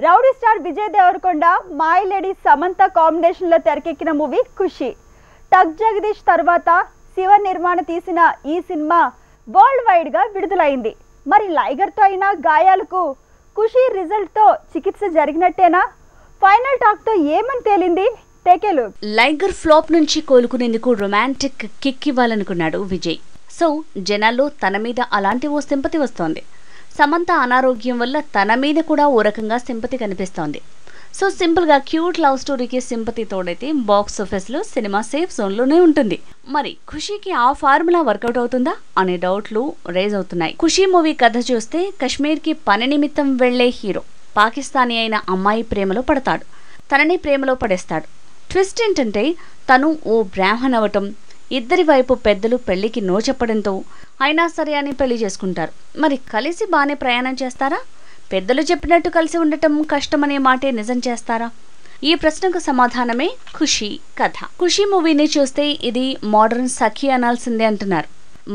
Rowdy star Vijay Devarakonda my lady Samantha combination లో తెరకెక్కిన movie ఖుషి. టక్ జగదీష్ తర్వాత శివ నిర్మాణ తీసిన ఈ సినిమా వరల్డ్ వైడ్ గా విడుదలైంది. మరి లైగర్ తో అయిన గాయాలకు ఖుషి రిజల్ట్ తో చికిత్స జరిగినట్టేనా? ఫైనల్ టాక్ తో ఏమని తేలింది? Take a look. Liger flop నుంచి కోలుకునేందుకు రొమాంటిక్ కిక్ ఇవ్వాలనుకున్నాడు విజయ్. సో జనాల్లో తన మీద అలాంటి ఓ సింపతి వస్తోంది. సమంత అనారోగ్యం వల్ల తన మీద కూడా ఓ రకంగా సింపతి కనిపిస్తోంది. సో సింపుల్గా క్యూట్ లవ్ స్టోరీకి సింపతి తోడైతే బాక్స్ ఆఫీస్లో సినిమా సేఫ్ జోన్లోనే ఉంటుంది. మరి ఖుషీకి ఆ ఫార్ములా వర్కౌట్ అవుతుందా అనే డౌట్లు రేజ్ అవుతున్నాయి. ఖుషీ మూవీ కథ చూస్తే కశ్మీర్కి పని నిమిత్తం వెళ్లే హీరో పాకిస్తానీ అయిన అమ్మాయి ప్రేమలో పడతాడు. తనని ప్రేమలో పడేస్తాడు. ట్విస్ట్ ఏంటంటే తను ఓ బ్రాహ్మణ్ అవటం, ఇద్దరి వైపు పెద్దలు పెళ్లికి నో చెప్పడంతో అయినా సరే అని పెళ్లి చేసుకుంటారు. మరి కలిసి బాగానే ప్రయాణం చేస్తారా? పెద్దలు చెప్పినట్టు కలిసి ఉండటం కష్టమనే మాటే నిజం చేస్తారా? ఈ ప్రశ్నకు సమాధానమే ఖుషీ కథ. ఖుషీ మూవీని చూస్తే ఇది మోడర్న్ సఖీ అనాల్సిందే అంటున్నారు.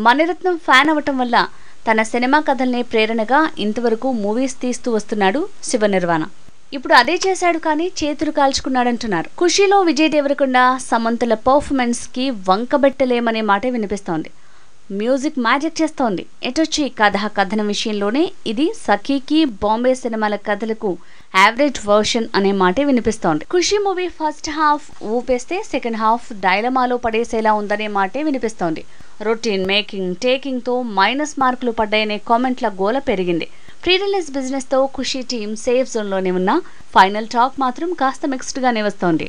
మణిరత్నం ఫ్యాన్ అవటం వల్ల తన సినిమా కథల్ని ప్రేరణగా ఇంతవరకు మూవీస్ తీస్తూ వస్తున్నాడు శివ నిర్వాణ. ఇప్పుడు అదే చేశాడు కానీ చేతులు కాల్చుకున్నాడంటున్నారు. ఖుషీలో విజయ్ దేవరకొండ సమంతల పర్ఫార్మెన్స్ కి వంకబెట్టలేమనే మాటే వినిపిస్తోంది. మ్యూజిక్ మ్యాజిక్ చేస్తోంది. ఎటొచ్చి కథనం విషయంలోనే ఇది సఖీకి బాంబే సినిమాల కథలకు యావరేజ్ వర్షన్ అనే మాటే వినిపిస్తోంది. ఖుషీ మూవీ ఫస్ట్ హాఫ్ ఊపేస్తే సెకండ్ హాఫ్ డైలమాలో పడేసేలా ఉందనే మాటే వినిపిస్తోంది. రొటీన్ మేకింగ్ టేకింగ్ తో మైనస్ మార్కులు పడ్డాయనే కామెంట్ల గోల పెరిగింది. ప్రీ రిలీజ్ బిజినెస్ తో ఖుషీ టీం సేఫ్ జోన్ లోనే ఉన్న ఫైనల్ టాక్ మాత్రం కాస్త మిక్స్డ్ గానే వస్తోంది.